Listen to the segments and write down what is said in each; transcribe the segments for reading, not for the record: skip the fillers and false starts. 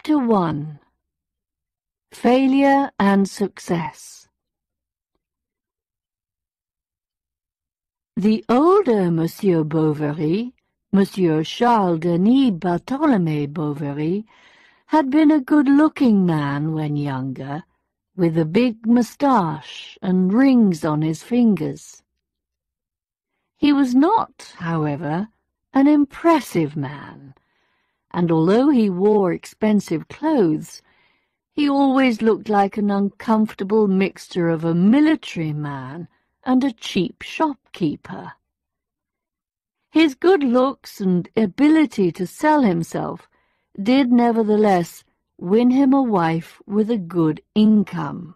Chapter 1. Failure and Success. The older Monsieur Bovary, Monsieur Charles Denis Bartholomew Bovary, had been a good-looking man when younger, with a big moustache and rings on his fingers. He was not, however, an impressive man, and although he wore expensive clothes, he always looked like an uncomfortable mixture of a military man and a cheap shopkeeper. His good looks and ability to sell himself did nevertheless win him a wife with a good income.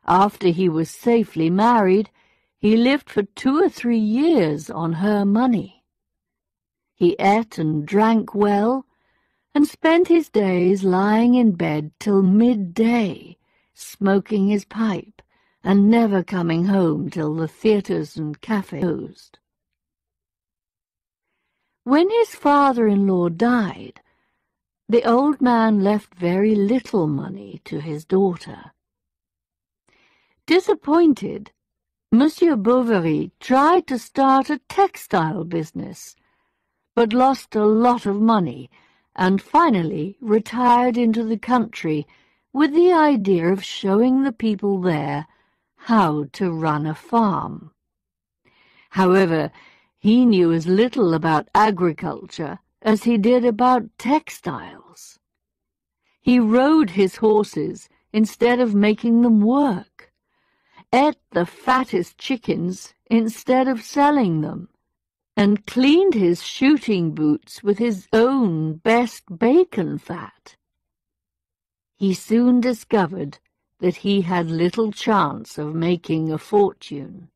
After he was safely married, he lived for 2 or 3 years on her money. He ate and drank well, and spent his days lying in bed till midday, smoking his pipe, and never coming home till the theatres and cafes closed. When his father-in-law died, the old man left very little money to his daughter. Disappointed, Monsieur Bovary tried to start a textile business, but lost a lot of money and finally retired into the country with the idea of showing the people there how to run a farm. However, he knew as little about agriculture as he did about textiles. He rode his horses instead of making them work, ate the fattest chickens instead of selling them, and cleaned his shooting boots with his own best bacon fat. He soon discovered that he had little chance of making a fortune.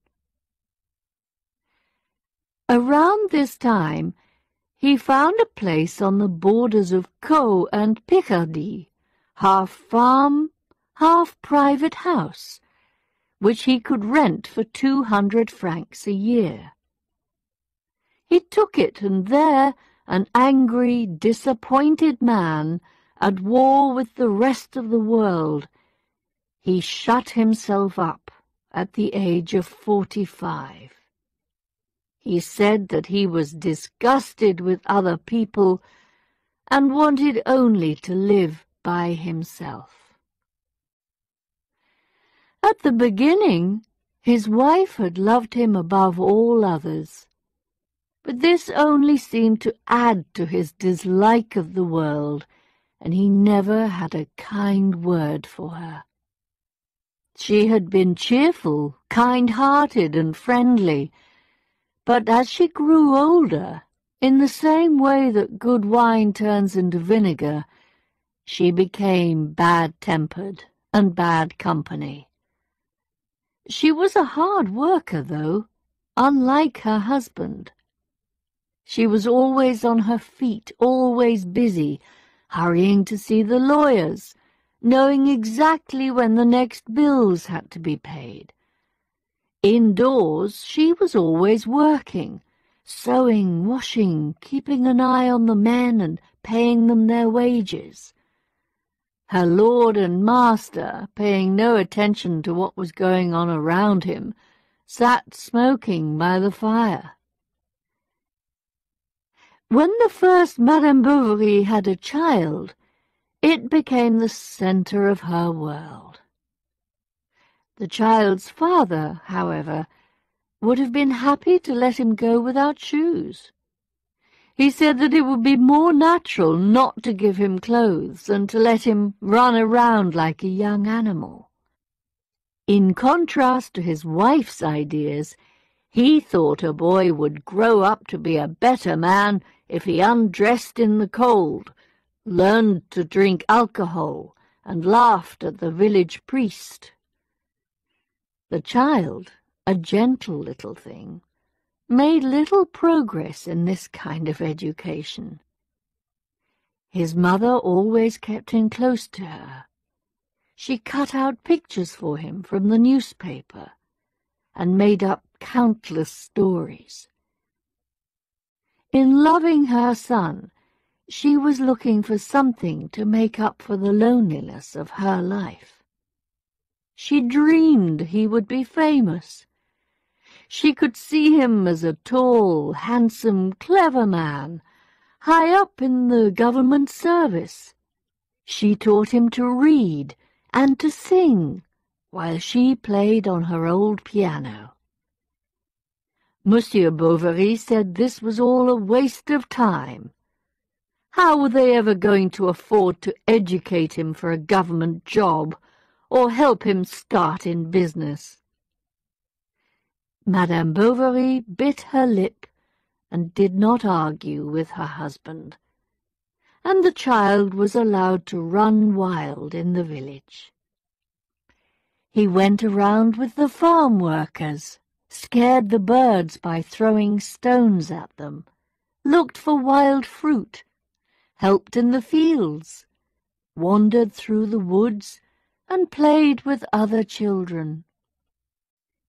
Around this time, he found a place on the borders of Caux and Picardy, half farm, half private house, which he could rent for 200 francs a year. He took it, and there, an angry, disappointed man, at war with the rest of the world, he shut himself up at the age of 45. He said that he was disgusted with other people and wanted only to live by himself. At the beginning, his wife had loved him above all others, but this only seemed to add to his dislike of the world, and he never had a kind word for her. She had been cheerful, kind-hearted, and friendly, but as she grew older, in the same way that good wine turns into vinegar, she became bad-tempered and bad company. She was a hard worker, though, unlike her husband. She was always on her feet, always busy, hurrying to see the lawyers, knowing exactly when the next bills had to be paid. Indoors, she was always working, sewing, washing, keeping an eye on the men and paying them their wages. Her lord and master, paying no attention to what was going on around him, sat smoking by the fire. When the first Madame Bovary had a child, it became the centre of her world. The child's father, however, would have been happy to let him go without shoes. He said that it would be more natural not to give him clothes than to let him run around like a young animal. In contrast to his wife's ideas, he thought a boy would grow up to be a better man if he undressed in the cold, learned to drink alcohol, and laughed at the village priest. The child, a gentle little thing, made little progress in this kind of education. His mother always kept him close to her. She cut out pictures for him from the newspaper and made up countless stories. In loving her son, She was looking for something to make up for the loneliness of her life. She dreamed he would be famous. She could see him as a tall, handsome, clever man, high up in the government service. She taught him to read and to sing, while she played on her old piano. Monsieur Bovary said this was all a waste of time. How were they ever going to afford to educate him for a government job or help him start in business? Madame Bovary bit her lip and did not argue with her husband, and the child was allowed to run wild in the village. He went around with the farm workers, scared the birds by throwing stones at them, looked for wild fruit, helped in the fields, wandered through the woods, and played with other children.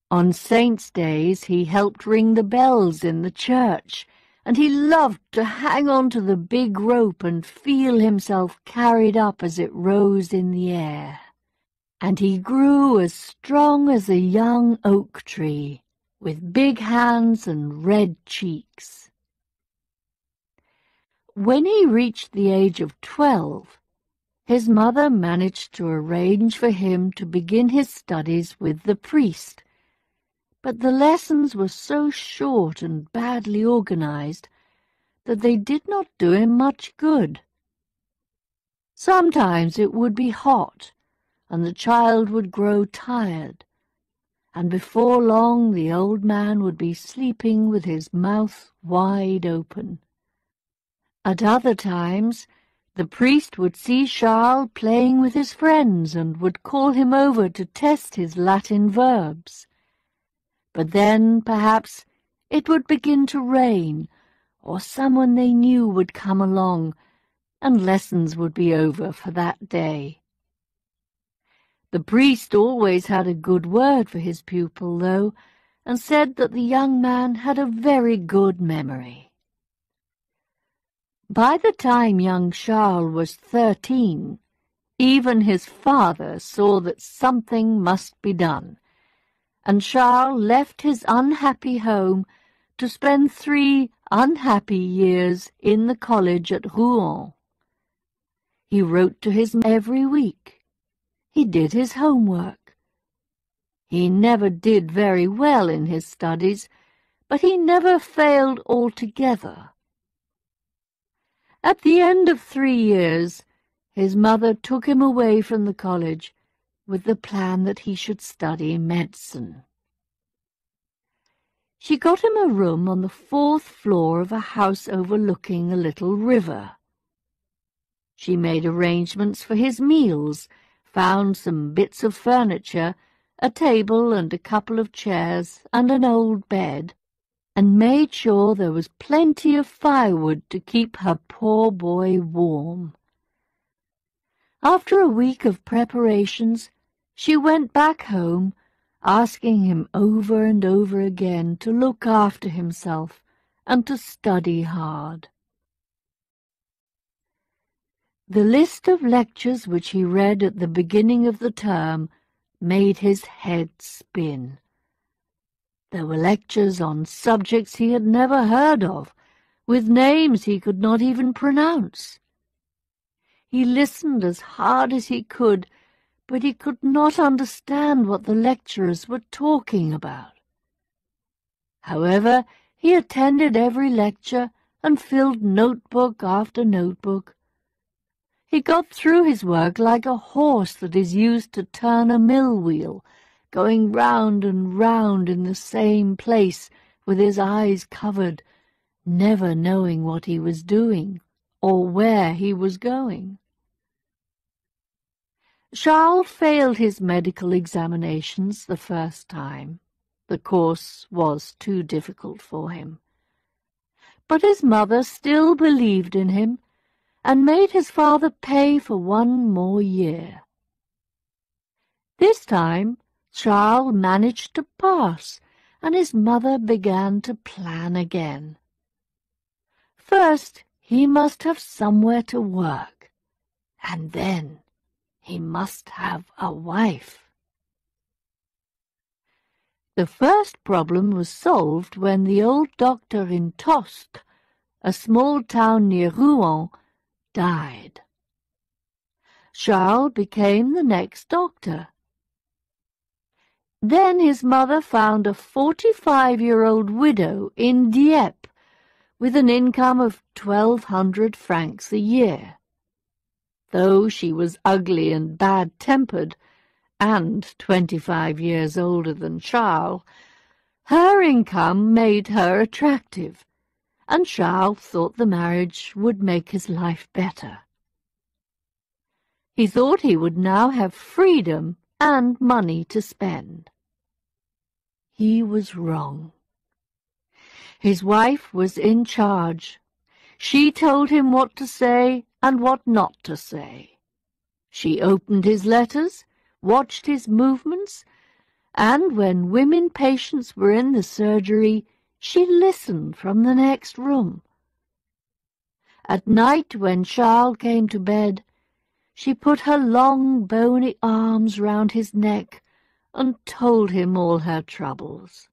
On saints' days he helped ring the bells in the church, and he loved to hang on to the big rope and feel himself carried up as it rose in the air. And he grew as strong as a young oak tree, with big hands and red cheeks. When he reached the age of 12, his mother managed to arrange for him to begin his studies with the priest, but the lessons were so short and badly organized that they did not do him much good. Sometimes it would be hot, and the child would grow tired, and before long the old man would be sleeping with his mouth wide open. At other times the priest would see Charles playing with his friends and would call him over to test his Latin verbs. But then, perhaps, it would begin to rain, or someone they knew would come along, and lessons would be over for that day. The priest always had a good word for his pupil, though, and said that the young man had a very good memory. By the time young Charles was 13, even his father saw that something must be done, and Charles left his unhappy home to spend 3 unhappy years in the college at Rouen. He wrote to his mother every week. He did his homework. He never did very well in his studies, but he never failed altogether. At the end of 3 years, his mother took him away from the college with the plan that he should study medicine. She got him a room on the 4th floor of a house overlooking a little river. She made arrangements for his meals, found some bits of furniture, a table and a couple of chairs and an old bed, and made sure there was plenty of firewood to keep her poor boy warm. After a week of preparations, she went back home, asking him over and over again to look after himself and to study hard. The list of lectures which he read at the beginning of the term made his head spin. There were lectures on subjects he had never heard of, with names he could not even pronounce. He listened as hard as he could, but he could not understand what the lecturers were talking about. However, he attended every lecture and filled notebook after notebook. He got through his work like a horse that is used to turn a mill wheel, going round and round in the same place with his eyes covered, never knowing what he was doing or where he was going. Charles failed his medical examinations the first time. The course was too difficult for him. But his mother still believed in him and made his father pay for 1 more year. This time Charles managed to pass, and his mother began to plan again. First, he must have somewhere to work, and then he must have a wife. The first problem was solved when the old doctor in Tostes, a small town near Rouen, died. Charles became the next doctor. Then his mother found a 45-year-old widow in Dieppe with an income of 1,200 francs a year. Though she was ugly and bad-tempered, and 25 years older than Charles, her income made her attractive, and Charles thought the marriage would make his life better. He thought he would now have freedom and money to spend. He was wrong. His wife was in charge. She told him what to say and what not to say. She opened his letters, watched his movements, and when women patients were in the surgery, she listened from the next room. At night, when Charles came to bed, she put her long, bony arms round his neck and told him all her troubles.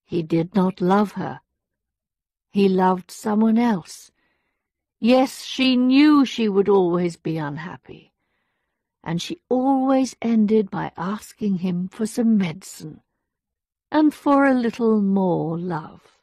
He did not love her. He loved someone else. Yes, she knew she would always be unhappy, and she always ended by asking him for some medicine and for a little more love.